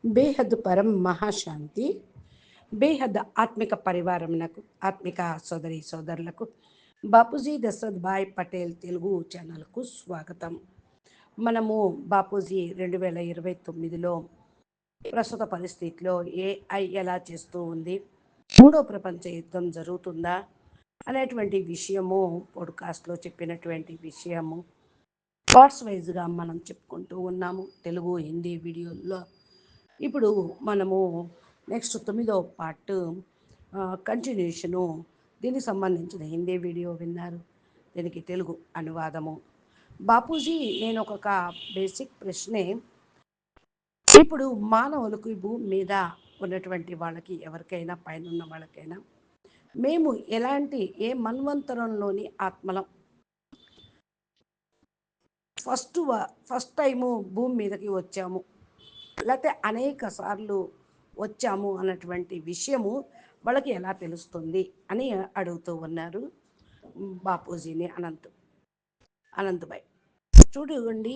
బేహద్ పరం మహాశాంతి. బేహద్ ఆత్మిక పరివారమునకు, ఆత్మిక సోదరి సోదరులకు బాపూజీ దశరథ్ భాయ్ పటేల్ తెలుగు ఛానల్కు స్వాగతం. మనము బాపూజీ 2029లో ప్రస్తుత పరిస్థితిలో ఏఐ ఎలా చేస్తూ ఉంది, మూడో ప్రపంచ యుద్ధం జరుగుతుందా అనేటువంటి విషయము పాడ్కాస్ట్లో చెప్పినటువంటి విషయము పార్ట్స్ వైజ్గా మనం చెప్పుకుంటూ ఉన్నాము తెలుగు హిందీ వీడియోల్లో. ఇప్పుడు మనము నెక్స్ట్ 9వ పార్ట్ కంటిన్యూషను, దీనికి సంబంధించిన హిందీ వీడియో విన్నారు, దీనికి తెలుగు అనువాదము. బాపూజీ నేను ఒక బేసిక్ ప్రశ్నే, ఇప్పుడు మానవులకు ఈ భూమి మీద ఉన్నటువంటి వాళ్ళకి ఎవరికైనా, పైన ఉన్న వాళ్ళకైనా, మేము ఎలాంటి ఏ మన్వంతరంలోని ఆత్మలం, ఫస్ట్ టైము భూమి మీదకి వచ్చాము, లేకపోతే అనేక సార్లు వచ్చాము అన్నటువంటి విషయము వాళ్ళకి ఎలా తెలుస్తుంది అని అడుగుతూ ఉన్నారు బాపూజీని అనంతభాయ్. చూడండి,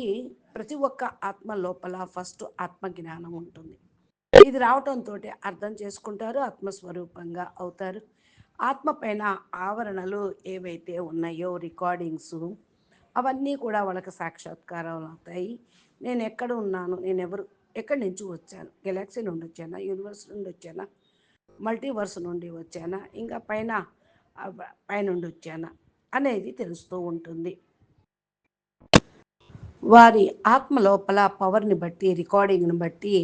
ప్రతి ఒక్క ఆత్మ లోపల ఫస్ట్ ఆత్మ జ్ఞానం ఉంటుంది. ఇది రావటంతో అర్థం చేసుకుంటారు, ఆత్మస్వరూపంగా అవుతారు. ఆత్మ పైన ఆవరణలు ఏవైతే ఉన్నాయో రికార్డింగ్స్, అవన్నీ కూడా వాళ్ళకి సాక్షాత్కారం అవుతాయి. నేను ఎక్కడ ఉన్నాను, నేను ఎవరు, ఎక్కడి నుంచి వచ్చాను, గెలాక్సీ నుండి వచ్చానా, యూనివర్స్ నుండి వచ్చానా, మల్టీవర్స్ నుండి వచ్చానా, ఇంకా పైనుండి వచ్చానా అనేది తెలుస్తూ ఉంటుంది. వారి ఆత్మ లోపల పవర్ని బట్టి, రికార్డింగ్ని బట్టి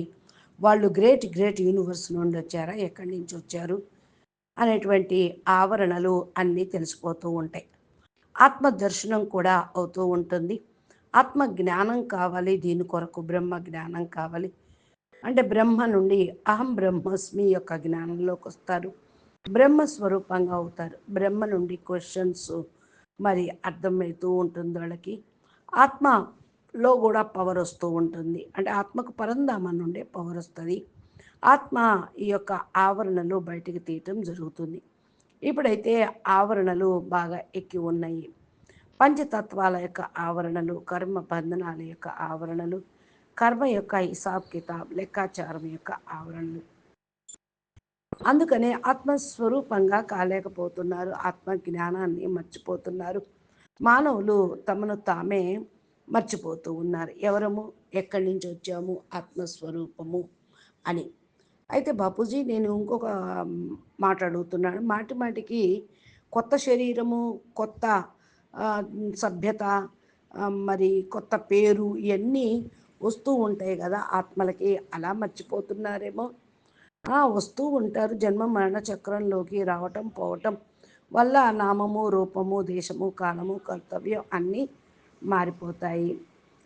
వాళ్ళు గ్రేట్ యూనివర్స్ నుండి వచ్చారా, ఎక్కడి నుంచి వచ్చారు అనేటువంటి ఆవరణలు అన్నీ తెలిసిపోతూ ఉంటాయి. ఆత్మ దర్శనం కూడా అవుతూ ఉంటుంది. ఆత్మ జ్ఞానం కావాలి, దీని కొరకు బ్రహ్మ జ్ఞానం కావాలి. అంటే బ్రహ్మ నుండి అహం బ్రహ్మస్మి యొక్క జ్ఞానంలోకి వస్తారు, బ్రహ్మస్వరూపంగా అవుతారు. బ్రహ్మ నుండి క్వశ్చన్స్ మరి అర్థమవుతూ ఉంటుంది వాళ్ళకి. ఆత్మలో కూడా పవర్ వస్తూ ఉంటుంది, అంటే ఆత్మకు పరంధామం నుండే పవర్ వస్తుంది. ఆత్మ ఈ యొక్క ఆవరణలు బయటికి తీయటం జరుగుతుంది. ఇప్పుడైతే ఆవరణలు బాగా ఎక్కి ఉన్నాయి. పంచతత్వాల యొక్క ఆవరణలు, కర్మ బంధనాల యొక్క ఆవరణలు, కర్మ యొక్క హిసాబ్ కితాబ్ లెక్కాచారం యొక్క ఆవరణలు. అందుకనే ఆత్మస్వరూపంగా కాలేకపోతున్నారు, ఆత్మ జ్ఞానాన్ని మర్చిపోతున్నారు. మానవులు తమను తామే మర్చిపోతూ ఉన్నారు. ఎవరము, ఎక్కడి నుంచి వచ్చాము, ఆత్మస్వరూపము అని. అయితే బాపూజీ నేను ఇంకొక మాట్లాడుతున్నాను. మాటికి కొత్త శరీరము, కొత్త సభ్యత, మరి కొత్త పేరు, ఇవన్నీ వస్తూ ఉంటాయి కదా ఆత్మలకి. అలా మర్చిపోతున్నారేమో. వస్తూ ఉంటారు, జన్మ మరణ చక్రంలోకి రావటం పోవటం వల్ల నామము, రూపము, దేశము, కాలము, కర్తవ్యం అన్నీ మారిపోతాయి.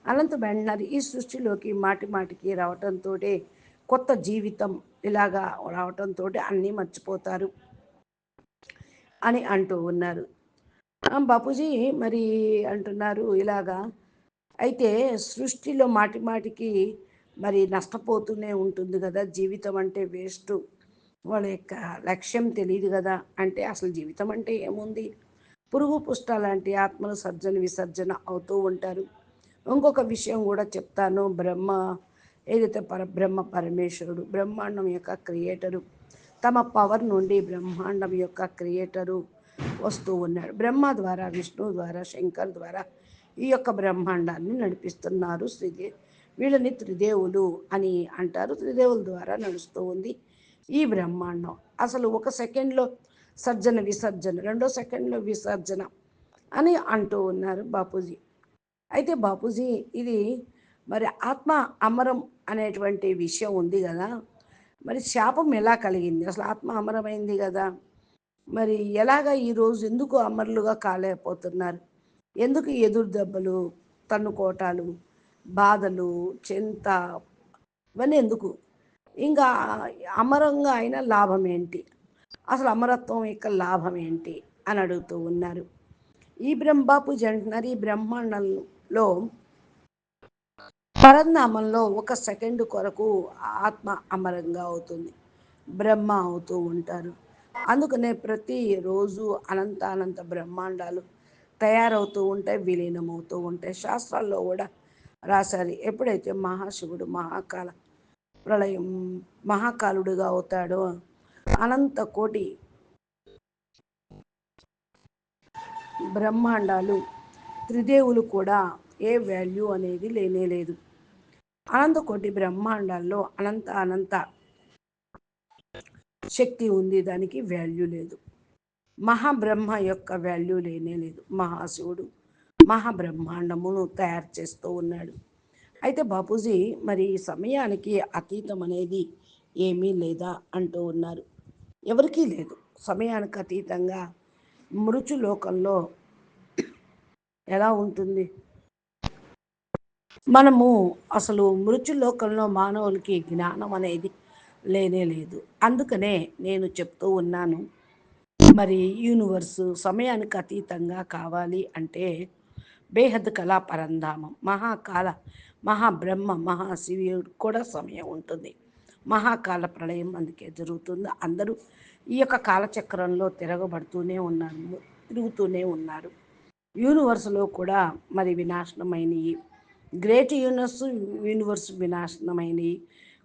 అనంత వెంటనే ఈ సృష్టిలోకి మాటికి రావటంతో కొత్త జీవితం ఇలాగా రావటంతో అన్నీ మర్చిపోతారు అని అంటూ ఉన్నారు. బాపూజీ మరి అంటున్నారు ఇలాగా. అయితే సృష్టిలో మాటికి మరి నష్టపోతూనే ఉంటుంది కదా, జీవితం అంటే వేస్ట్, వాళ్ళ యొక్క లక్ష్యం తెలియదు కదా. అంటే అసలు జీవితం అంటే ఏముంది, పురుగు పుష్ట లాంటి ఆత్మలు సర్జన విసర్జన అవుతూ ఉంటారు. ఇంకొక విషయం కూడా చెప్తాను. బ్రహ్మ ఏదైతే పరబ్రహ్మ పరమేశ్వరుడు, బ్రహ్మాండం యొక్క క్రియేటరు, తమ పవర్ నుండి బ్రహ్మాండం యొక్క క్రియేటరు వస్తూ ఉన్నాడు. బ్రహ్మ ద్వారా, విష్ణు ద్వారా, శంకర్ ద్వారా ఈ యొక్క బ్రహ్మాండాన్ని నడిపిస్తున్నారు. వీళ్ళని త్రిదేవులు అని అంటారు. త్రిదేవుల ద్వారా నడుస్తూ ఉంది ఈ బ్రహ్మాండం. అసలు ఒక సెకండ్లో సర్జన విసర్జన, రెండో సెకండ్లో విసర్జన అని అంటూ ఉన్నారు బాపూజీ. అయితే బాపూజీ ఇది మరి ఆత్మ అమరం అనేటువంటి విషయం ఉంది కదా, మరి శాపం ఎలా కలిగింది, అసలు ఆత్మ అమరమైంది కదా, మరి ఎలాగ ఈరోజు ఎందుకు అమరులుగా కాలేకపోతున్నారు, ఎందుకు ఎదురు దెబ్బలు, తన్నుకోటాలు, బాధలు, చింత, ఇవన్నీ ఎందుకు, ఇంకా అమరంగా అయిన లాభం ఏంటి, అసలు అమరత్వం యొక్క లాభం ఏంటి అని అడుగుతూ ఉన్నారు. ఈ బాపూజీ అంటున్నారు, ఈ బ్రహ్మాండంలో పరంధామంలో ఒక సెకండ్ కొరకు ఆత్మ అమరంగా అవుతుంది, బ్రహ్మ అవుతూ ఉంటారు. అందుకనే ప్రతిరోజు అనంత బ్రహ్మాండాలు తయారవుతూ ఉంటాయి, విలీనమవుతూ ఉంటాయి. శాస్త్రాల్లో కూడా రాశారు. ఎప్పుడైతే మహాశివుడు మహాకాల ప్రళయం మహాకాలుడుగా అవుతాడు. అనంత కోటి బ్రహ్మాండాలు, త్రిదేవులు కూడా ఏ వాల్యూ అనేది లేనే లేదు. అనంత కోటి బ్రహ్మాండాల్లో అనంత అనంత శక్తి ఉంది, దానికి వాల్యూ లేదు. మహాబ్రహ్మ యొక్క వాల్యూ లేనే లేదు. మహాశివుడు మహాబ్రహ్మాండమును తయారు చేస్తూ ఉన్నాడు. అయితే బాపూజీ మరి సమయానికి అతీతం అనేది ఏమీ లేదా అంటూ ఉన్నారు. ఎవరికీ లేదు. సమయానికి అతీతంగా మృత్యులోకంలో ఎలా ఉంటుంది? మనము అసలు మృత్యులోకంలో మానవులకి జ్ఞానం అనేది లేనే లేదు. అందుకనే నేను చెప్తూ ఉన్నాను, మరి యూనివర్సు సమయానికి అతీతంగా కావాలి అంటే బేహద్ కళా పరంధామం మహాకాల మహాబ్రహ్మ మహాశివుడు కూడా సమయం ఉంటుంది. మహాకాల ప్రళయం అందుకే జరుగుతుంది. అందరూ ఈ యొక్క కాలచక్రంలో తిరుగుతూనే ఉన్నారు. యూనివర్స్లో కూడా మరి వినాశనమైనవి, గ్రేట్ యూనివర్స్ వినాశనమైనవి,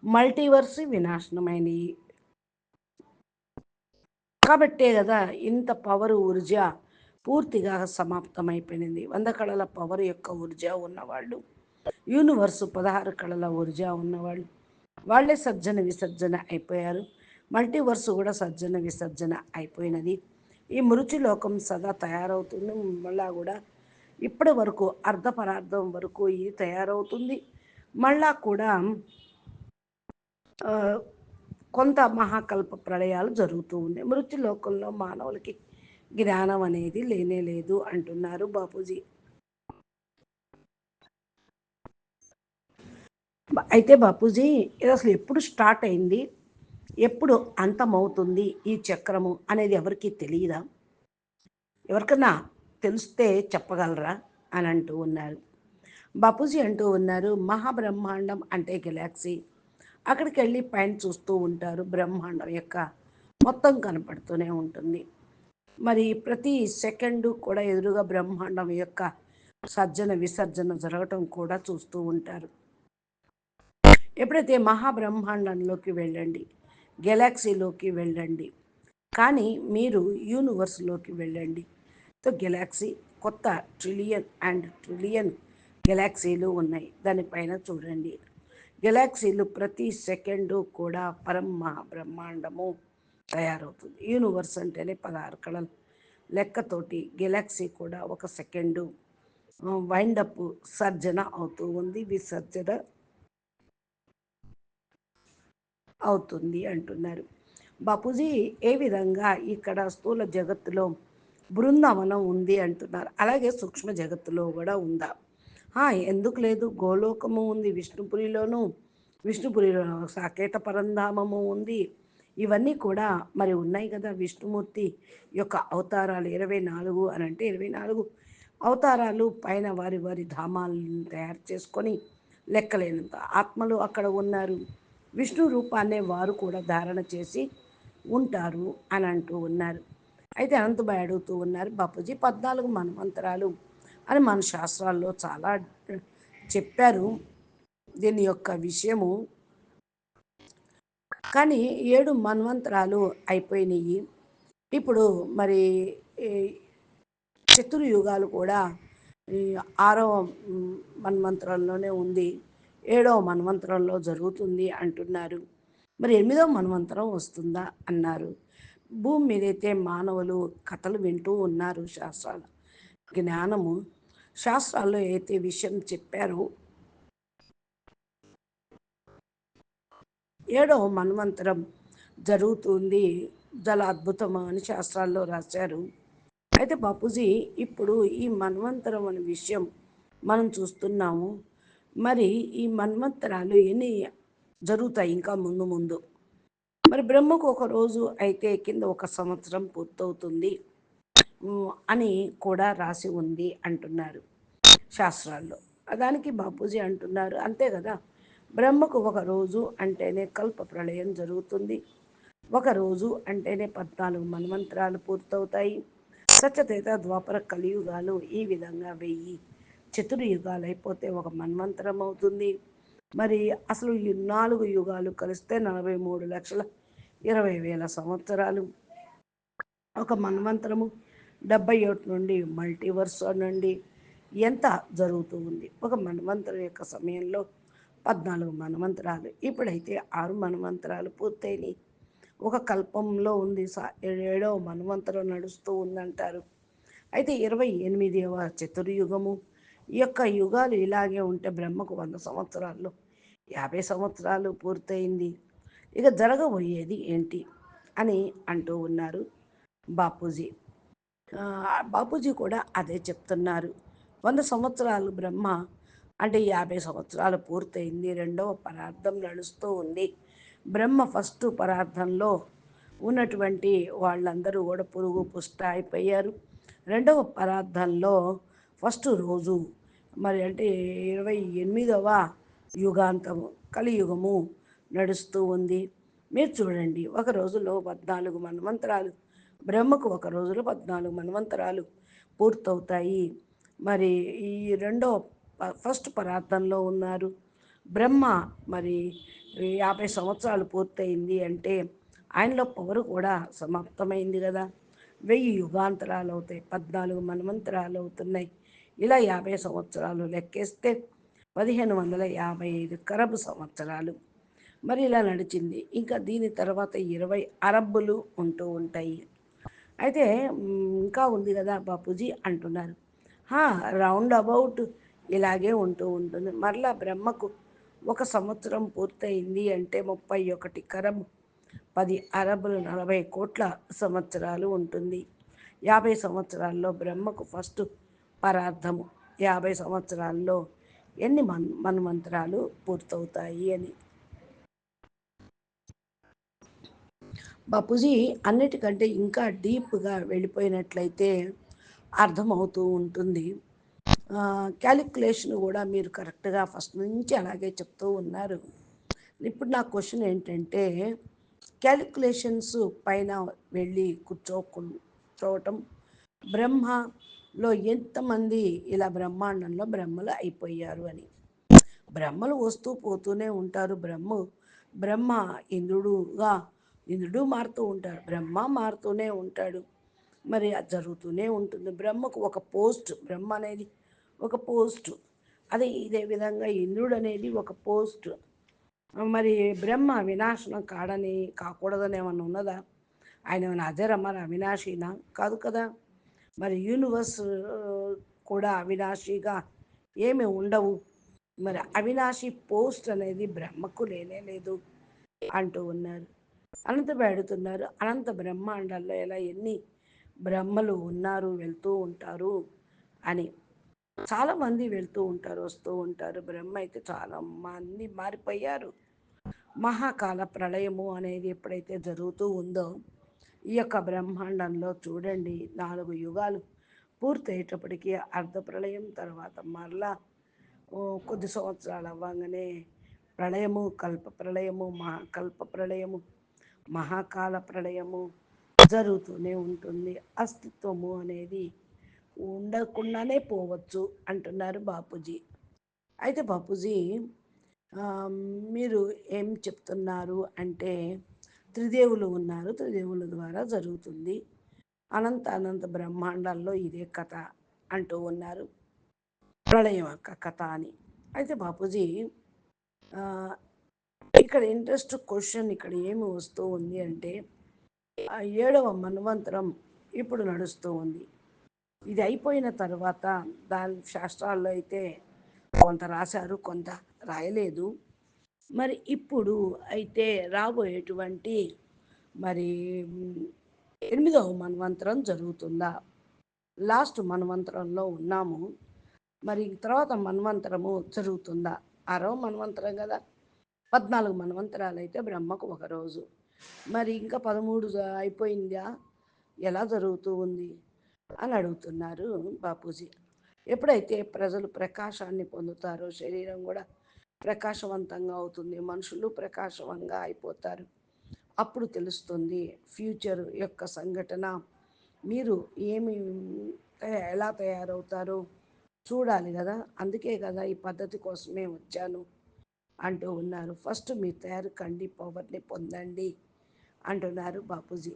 మల్టీవర్స్ వినాశనమైనవి. కాబట్టే కదా ఇంత పవర్ ఊర్జా పూర్తిగా సమాప్తమైపోయింది. 100 కళల పవర్ యొక్క ఊర్జా ఉన్నవాళ్ళు, యూనివర్సు 16 కళల ఊర్జా ఉన్నవాళ్ళు, వాళ్ళే సర్జన విసర్జన అయిపోయారు. మల్టీవర్సు కూడా సర్జన విసర్జన అయిపోయినది. ఈ మృత్యులోకం సదా తయారవుతుంది. మళ్ళా కూడా ఇప్పటి వరకు అర్ధ పరార్థం వరకు ఇది తయారవుతుంది. మళ్ళా కూడా కొంత మహాకల్ప ప్రళయాలు జరుగుతూ ఉన్నాయి. మృత్యులోకంలో మానవులకి జ్ఞానం అనేది లేనే లేదు అంటున్నారు బాపూజీ. అయితే బాపూజీ ఇది అసలు ఎప్పుడు స్టార్ట్ అయింది, ఎప్పుడు అంతమవుతుంది ఈ చక్రము అనేది ఎవరికీ తెలియదా? ఎవరికన్నా తెలిస్తే చెప్పగలరా అని అంటూ ఉన్నారు. బాపూజీ అంటూ ఉన్నారు, మహాబ్రహ్మాండం అంటే గెలాక్సీ. అక్కడికి వెళ్ళి పైన చూస్తూ ఉంటారు, బ్రహ్మాండం యొక్క మొత్తం కనపడుతూనే ఉంటుంది. మరి ప్రతి సెకండు కూడా ఎదురుగా బ్రహ్మాండం యొక్క సర్జన విసర్జన జరగటం కూడా చూస్తూ ఉంటారు. ఎప్పుడైతే మహాబ్రహ్మాండంలోకి వెళ్ళండి, గెలాక్సీలోకి వెళ్ళండి, కానీ మీరు యూనివర్స్లోకి వెళ్ళండి. సో గెలాక్సీ కొత్త ట్రిలియన్ అండ్ ట్రిలియన్ గెలాక్సీలు ఉన్నాయి. దానిపైన చూడండి, గెలాక్సీలు ప్రతి సెకండు కూడా మహాబ్రహ్మాండము తయారవుతుంది. యూనివర్స్ అంటేనే 16 కళల లెక్కతోటి గెలాక్సీ కూడా ఒక సెకండు వైండప్ సర్జన అవుతూ ఉంది, విసర్జన అవుతుంది అంటున్నారు బాపూజీ. ఏ విధంగా ఇక్కడ స్థూల జగత్తులో బృందావనం ఉంది అంటున్నారు, అలాగే సూక్ష్మ జగత్తులో కూడా ఉందా? ఎందుకు లేదు, గోలోకము ఉంది, విష్ణుపురిలో సాకేత పరంధామము ఉంది. ఇవన్నీ కూడా మరి ఉన్నాయి కదా. విష్ణుమూర్తి యొక్క అవతారాలు 24 అని అంటే 24 అవతారాలు పైన వారి వారి ధామాలను తయారు చేసుకొని లెక్కలేనంత ఆత్మలు అక్కడ ఉన్నారు. విష్ణు రూపాన్నే వారు కూడా ధారణ చేసి ఉంటారు అని అంటూ ఉన్నారు. అయితే అనంతబాయ్ అడుగుతూ ఉన్నారు, బాపూజీ 14 మన్వంతరాలు అని మన శాస్త్రాల్లో చాలా చెప్పారు దీని యొక్క విషయము, కానీ 7 మన్వంతరాలు అయిపోయినాయి. ఇప్పుడు మరి చతుర్యుగాలు కూడా ఈ 6వ మన్వంతరంలోనే ఉంది, 7వ మన్వంతరంలో జరుగుతుంది అంటున్నారు. మరి 8వ మన్వంతరం వస్తుందా అన్నారు. భూమి మీదైతే మానవులు కథలు వింటూ ఉన్నారు, శాస్త్రాల జ్ఞానము శాస్త్రాల్లో అయితే విషయం చెప్పారో 7వ మన్వంతరం జరుగుతుంది, చాలా అద్భుతం అని శాస్త్రాల్లో రాశారు. అయితే బాపూజీ ఇప్పుడు ఈ మన్వంతరం అనే విషయం మనం చూస్తున్నాము. మరి ఈ మన్వంతరాలు ఎన్ని జరుగుతాయి ఇంకా ముందు ముందు? మరి బ్రహ్మకు ఒక రోజు అయితే కింద ఒక సంవత్సరం పూర్తవుతుంది అని కూడా రాసి ఉంది అంటున్నారు శాస్త్రాల్లో. దానికి బాపూజీ అంటున్నారు, అంతే కదా, బ్రహ్మకు ఒక రోజు అంటేనే కల్ప ప్రళయం జరుగుతుంది, ఒక రోజు అంటేనే 14 మన్వంతరాలు పూర్తవుతాయి. సత్యతేత ద్వాపర కలియుగాలు ఈ విధంగా 1000 చతుర్యుగాలు అయిపోతే ఒక మన్వంతరం అవుతుంది. మరి అసలు ఈ 4 యుగాలు కలిస్తే 43,20,000 సంవత్సరాలు. ఒక మన్వంతరము 71 నుండి మల్టీవర్స్ నుండి ఎంత జరుగుతూ ఉంది. ఒక మన్వంతరం యొక్క సమయంలో 14 మన్వంతరాలు, ఇప్పుడైతే 6 మన్వంతరాలు పూర్తయినాయి. ఒక కల్పంలో ఉంది, ఏడవ మన్వంతరం నడుస్తూ ఉందంటారు. అయితే 28వ చతుర్యుగము, ఈ యొక్క యుగాలు ఇలాగే ఉంటే బ్రహ్మకు 100 సంవత్సరాల్లో 50 సంవత్సరాలు పూర్తయింది. ఇక జరగబోయేది ఏంటి అని అంటూ ఉన్నారు బాపూజీ. బాపూజీ కూడా అదే చెప్తున్నారు. 100 సంవత్సరాలు బ్రహ్మ అంటే 50 సంవత్సరాలు పూర్తయింది. రెండవ పరార్థం నడుస్తూ ఉంది. బ్రహ్మ ఫస్ట్ పరార్థంలో ఉన్నటువంటి వాళ్ళందరూ కూడా పురుగు పుష్ట అయిపోయారు. రెండవ పరార్థంలో ఫస్ట్ రోజు మరి అంటే 28వ యుగాంతము కలియుగము నడుస్తూ ఉంది. మీరు చూడండి, ఒక రోజులో 14 మన్వంతరాలు. బ్రహ్మకు ఒక రోజులో 14 మన్వంతరాలు పూర్తవుతాయి. మరి ఈ రెండో ఫస్ట్ పరార్థంలో ఉన్నారు బ్రహ్మ. మరి 50 సంవత్సరాలు పూర్తయింది అంటే ఆయనలో పవర్ కూడా సమాప్తమైంది కదా. 1000 యుగాంతరాలు అవుతాయి, 14 మన్వంతరాలు అవుతున్నాయి. ఇలా 50 సంవత్సరాలు లెక్కేస్తే 1555 కరబ్ సంవత్సరాలు మరి ఇలా నడిచింది. ఇంకా దీని తర్వాత 20 అరబ్బులు ఉంటూ ఉంటాయి. అయితే ఇంకా ఉంది కదా బాపూజీ అంటున్నారు. రౌండ్ అబౌట్ ఇలాగే ఉంటూ ఉంటుంది. మరలా బ్రహ్మకు ఒక సంవత్సరం పూర్తయింది అంటే 31 కరబ్ 10 అరబులు 40 కోట్ల సంవత్సరాలు ఉంటుంది. 50 సంవత్సరాల్లో బ్రహ్మకు ఫస్ట్ పరార్థము, 50 సంవత్సరాల్లో ఎన్ని మన్వంతరాలు పూర్తవుతాయి అని. బాపూజీ అన్నిటికంటే ఇంకా డీప్గా వెళ్ళిపోయినట్లయితే అర్థమవుతూ ఉంటుంది. క్యాలిక్యులేషన్ కూడా మీరు కరెక్ట్గా ఫస్ట్ నుంచి అలాగే చెప్తూ ఉన్నారు. ఇప్పుడు నా క్వశ్చన్ ఏంటంటే, క్యాలిక్యులేషన్స్ పైన వెళ్ళి కూర్చోవటం, బ్రహ్మలో ఎంతమంది ఇలా బ్రహ్మాండంలో బ్రహ్మలు అయిపోయారు అని. బ్రహ్మలు వస్తూ పోతూనే ఉంటారు. బ్రహ్మ ఇంద్రుడు మారుతూ ఉంటాడు, బ్రహ్మ మారుతూనే ఉంటాడు. మరి అది జరుగుతూనే ఉంటుంది. బ్రహ్మకు ఒక పోస్ట్, బ్రహ్మ అనేది ఒక పోస్టు. అదే ఇదే విధంగా ఇంద్రుడు అనేది ఒక పోస్ట్. మరి బ్రహ్మ వినాశనం కాకూడదని ఏమన్నా ఉన్నదా? ఆయన ఏమైనా అజర మరి అవినాశినా కాదు కదా. మరి యూనివర్స్ కూడా అవినాశిగా ఏమి ఉండవు. మరి అవినాశి పోస్ట్ అనేది బ్రహ్మకు లేనే లేదు అంటూ ఉన్నారు. అడుగుతున్నారు, అనంత బ్రహ్మాండాల్లో ఎలా ఎన్ని బ్రహ్మలు ఉన్నారు, వెళ్తూ ఉంటారు అని. చాలామంది వెళ్తూ ఉంటారు, వస్తూ ఉంటారు. బ్రహ్మ అయితే చాలా మంది మారిపోయారు. మహాకాల ప్రళయము అనేది ఎప్పుడైతే జరుగుతూ ఉందో, ఈ యొక్క బ్రహ్మాండంలో చూడండి 4 యుగాలు పూర్తయ్యేటప్పటికీ అర్ధ ప్రళయం తర్వాత మరలా కొద్ది సంవత్సరాలు అవ్వగానే ప్రళయము, కల్ప ప్రళయము, మహాకల్ప ప్రళయము, మహాకాల ప్రళయము జరుగుతూనే ఉంటుంది. అస్తిత్వము అనేది ఉండకుండానే పోవచ్చు అంటున్నారు బాపూజీ. అయితే బాపూజీ మీరు ఏం చెప్తున్నారు అంటే, త్రిదేవులు ఉన్నారు, త్రిదేవుల ద్వారా జరుగుతుంది, అనంత బ్రహ్మాండాల్లో ఇదే కథ అంటూ ఉన్నారు, ప్రళయం యొక్క కథ అని. అయితే బాపూజీ ఇక్కడ ఇంట్రెస్ట్ క్వశ్చన్ ఇక్కడ ఏమి వస్తూ ఉంది అంటే, 7వ మన్వంతరం ఇప్పుడు నడుస్తూ ఉంది. ఇది అయిపోయిన తర్వాత దాని శాస్త్రాల్లో అయితే కొంత రాశారు, కొంత రాయలేదు. మరి ఇప్పుడు అయితే రాబోయేటువంటి మరి 8వ మన్వంతరం జరుగుతుందా? లాస్ట్ మన్వంతరంలో ఉన్నాము. మరి తర్వాత మన్వంతరము జరుగుతుందా? 6వ మన్వంతరం కదా. 14 మన్వంతరాలు అయితే బ్రహ్మకు ఒకరోజు. మరి ఇంకా 13 అయిపోయిందా? ఎలా జరుగుతూ ఉంది అని అడుగుతున్నారు బాపూజీ. ఎప్పుడైతే ప్రజలు ప్రకాశాన్ని పొందుతారో శరీరం కూడా ప్రకాశవంతంగా అవుతుంది, మనుషులు ప్రకాశవంతంగా అయిపోతారు. అప్పుడు తెలుస్తుంది ఫ్యూచర్ యొక్క సంఘటన. మీరు ఎలా తయారవుతారో చూడాలి కదా. అందుకే కదా ఈ పద్ధతి కోసమే వచ్చాను అంటూ ఉన్నారు. ఫస్ట్ మీరు తయారు కండి, పవర్ని పొందండి అంటున్నారు బాపూజీ.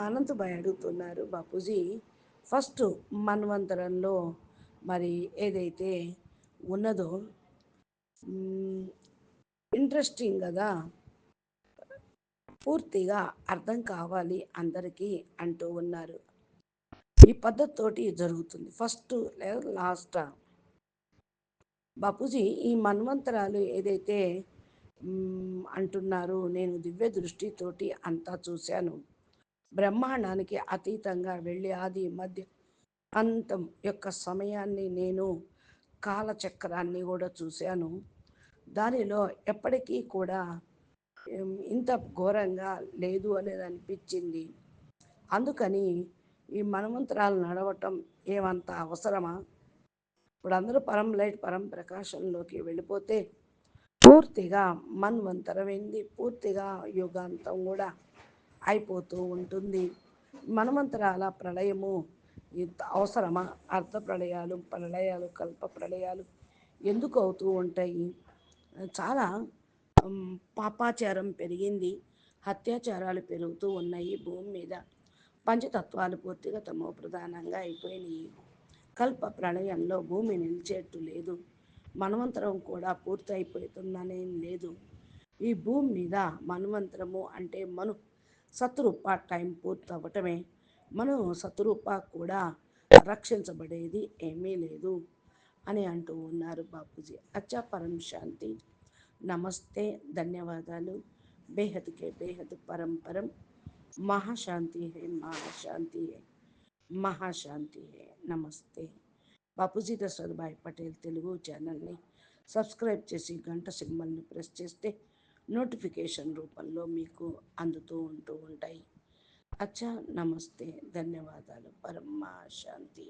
అనంతభాయ్ అడుగుతున్నారు, బాపూజీ ఫస్ట్ మన్వంతరంలో మరి ఏదైతే ఉన్నదో ఇంట్రెస్టింగ్ కదా, పూర్తిగా అర్థం కావాలి అందరికీ అంటూ ఉన్నారు. ఈ పద్ధతితోటి జరుగుతుంది, ఫస్ట్ లేదా లాస్ట్. బాపూజీ ఈ మన్వంతరాలు ఏదైతే అంటున్నారు, నేను దివ్య దృష్టితోటి అంతా చూశాను, బ్రహ్మాండానికి అతీతంగా వెళ్ళి ఆది మధ్య అంతం యొక్క సమయాన్ని నేను కాలచక్రాన్ని కూడా చూశాను. దానిలో ఎప్పటికీ కూడా ఇంత ఘోరంగా లేదు అనేది అనిపించింది. అందుకని ఈ మనమంత్రాలు నడవటం ఏమంత అవసరమా? ఇప్పుడు అందరూ పరం లైట్ పరం ప్రకాశంలోకి వెళ్ళిపోతే పూర్తిగా మన్వంతరమైంది, పూర్తిగా యుగాంతం కూడా అయిపోతూ ఉంటుంది. మనమంతరాల ప్రళయము ఇంత అవసరమా? అర్ధ ప్రళయాలు, ప్రళయాలు, కల్ప ప్రళయాలు ఎందుకు అవుతూ ఉంటాయి? చాలా పాపాచారం పెరిగింది, అత్యాచారాలు పెరుగుతూ ఉన్నాయి భూమి మీద, పంచతత్వాలు పూర్తిగా తమో ప్రధానంగా అయిపోయినాయి. కల్ప ప్రళయంలో భూమి నిలిచేట్టు లేదు, మన్వంతరం కూడా పూర్తి అయిపోతుందనేం లేదు. ఈ భూమి మీద మన్వంతరము అంటే శత్రూప టైం పూర్తి అవ్వటమే. మనం శత్రూప కూడా రక్షించబడేది ఏమీ లేదు అని అంటూ ఉన్నారు బాపూజీ. అచ్చా, పరం శాంతి, నమస్తే, ధన్యవాదాలు. బేహద్కే బేహద్ పరం పరం, మహాశాంతి హే, మహాశాంతి హే, మహాశాంతి హే. నమస్తే. బాపూజీ దశరథ్ భాయ్ పటేల్ తెలుగు ఛానల్ని సబ్స్క్రైబ్ చేసి గంట సింబల్ని ప్రెస్ చేస్తే నోటిఫికేషన్ రూపంలో మీకు అందుతూ ఉంటాయి. అచ్చా, నమస్తే, ధన్యవాదాలు. పరమ శాంతి.